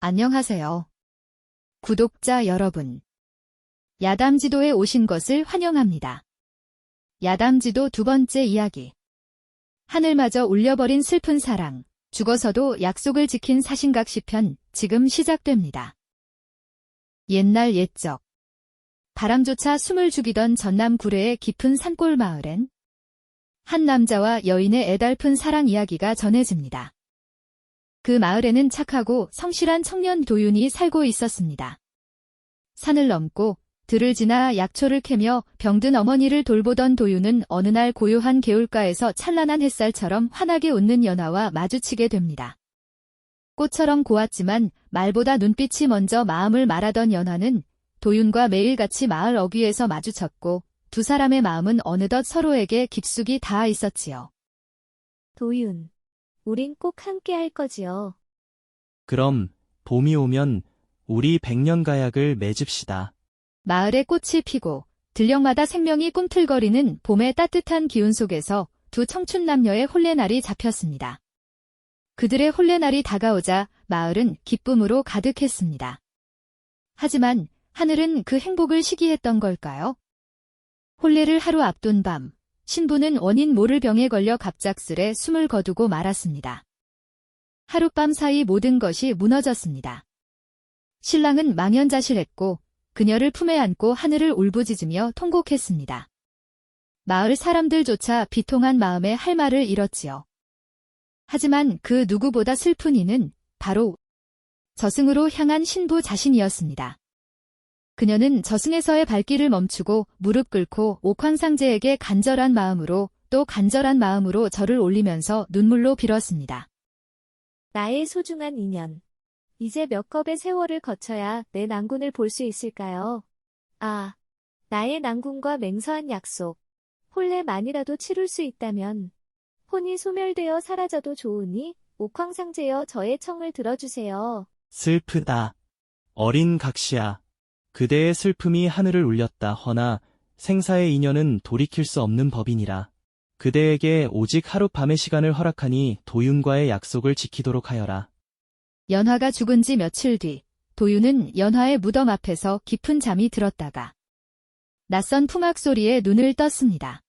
안녕하세요. 구독자 여러분. 야담지도에 오신 것을 환영합니다. 야담지도 두 번째 이야기. 하늘마저 울려버린 슬픈 사랑, 죽어서도 약속을 지킨 사신각 시편, 지금 시작됩니다. 옛날 옛적. 바람조차 숨을 죽이던 전남 구례의 깊은 산골 마을엔 한 남자와 여인의 애달픈 사랑 이야기가 전해집니다. 그 마을에는 착하고 성실한 청년 도윤이 살고 있었습니다. 산을 넘고 들을 지나 약초를 캐며 병든 어머니를 돌보던 도윤은 어느 날 고요한 개울가에서 찬란한 햇살처럼 환하게 웃는 연하와 마주치게 됩니다. 꽃처럼 고왔지만 말보다 눈빛이 먼저 마음을 말하던 연하는 도윤과 매일같이 마을 어귀에서 마주쳤고 두 사람의 마음은 어느덧 서로에게 깊숙이 닿아 있었지요. 도윤, 우린 꼭 함께 할 거지요. 그럼 봄이 오면 우리 백년가약을 맺읍시다. 마을에 꽃이 피고 들녘마다 생명이 꿈틀거리는 봄의 따뜻한 기운 속에서 두 청춘 남녀의 혼례날이 잡혔습니다. 그들의 혼례날이 다가오자 마을은 기쁨으로 가득했습니다. 하지만 하늘은 그 행복을 시기했던 걸까요? 혼례를 하루 앞둔 밤, 신부는 원인 모를 병에 걸려 갑작스레 숨을 거두고 말았습니다. 하룻밤 사이 모든 것이 무너졌습니다. 신랑은 망연자실했고 그녀를 품에 안고 하늘을 울부짖으며 통곡했습니다. 마을 사람들조차 비통한 마음에 할 말을 잃었지요. 하지만 그 누구보다 슬픈 이는 바로 저승으로 향한 신부 자신이었습니다. 그녀는 저승에서의 발길을 멈추고 무릎 꿇고 옥황상제에게 간절한 마음으로 또 간절한 마음으로 절을 올리면서 눈물로 빌었습니다. 나의 소중한 인연. 이제 몇 겁의 세월을 거쳐야 내 낭군을 볼 수 있을까요? 아, 나의 낭군과 맹서한 약속. 혼례만이라도 치룰 수 있다면 혼이 소멸되어 사라져도 좋으니 옥황상제여 저의 청을 들어주세요. 슬프다. 어린 각시야. 그대의 슬픔이 하늘을 울렸다. 허나 생사의 인연은 돌이킬 수 없는 법이니라. 그대에게 오직 하룻밤의 시간을 허락하니 도윤과의 약속을 지키도록 하여라. 연화가 죽은 지 며칠 뒤, 도윤은 연화의 무덤 앞에서 깊은 잠이 들었다가 낯선 풍악 소리에 눈을 떴습니다.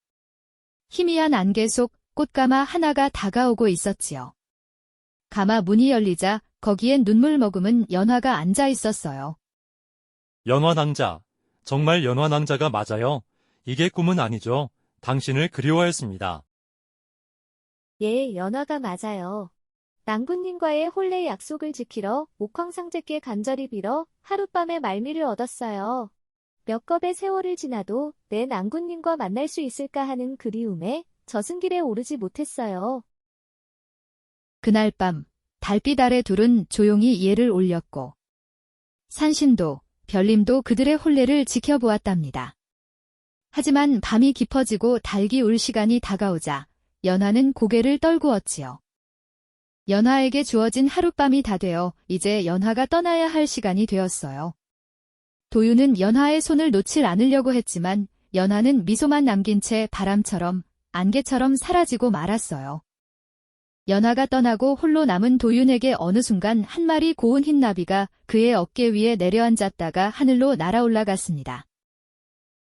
희미한 안개 속 꽃가마 하나가 다가오고 있었지요. 가마 문이 열리자 거기엔 눈물 머금은 연화가 앉아 있었어요. 연화낭자, 정말 연화낭자가 맞아요. 이게 꿈은 아니죠. 당신을 그리워했습니다. 예, 연화가 맞아요. 낭군님과의 혼례 약속을 지키러 옥황상제께 간절히 빌어 하룻밤의 말미를 얻었어요. 몇 겁의 세월을 지나도 내 낭군님과 만날 수 있을까 하는 그리움에 저승길에 오르지 못했어요. 그날 밤, 달빛 아래 둘은 조용히 예를 올렸고 산신도, 별님도 그들의 혼례를 지켜보았답니다. 하지만 밤이 깊어지고 닭이 울 시간이 다가오자 연화는 고개를 떨구었지요. 연화에게 주어진 하룻밤이 다 되어 이제 연화가 떠나야 할 시간이 되었어요. 도윤은 연화의 손을 놓질 않으려고 했지만 연화는 미소만 남긴 채 바람처럼 안개처럼 사라지고 말았어요. 연화가 떠나고 홀로 남은 도윤에게 어느 순간 한 마리 고운 흰나비가 그의 어깨 위에 내려앉았다가 하늘로 날아올라갔습니다.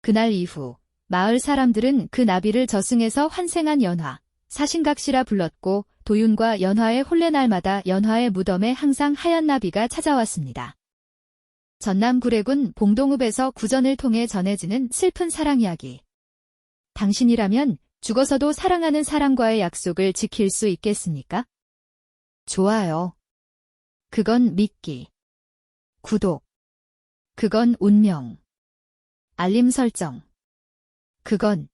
그날 이후 마을 사람들은 그 나비를 저승에서 환생한 연화, 사신각시라 불렀고 도윤과 연화의 혼례날마다 연화의 무덤에 항상 하얀 나비가 찾아왔습니다. 전남 구례군 봉동읍에서 구전을 통해 전해지는 슬픈 사랑 이야기. 당신이라면 죽어서도 사랑하는 사람과의 약속을 지킬 수 있겠습니까? 좋아요. 그건 믿기. 구독. 그건 운명. 알림 설정. 그건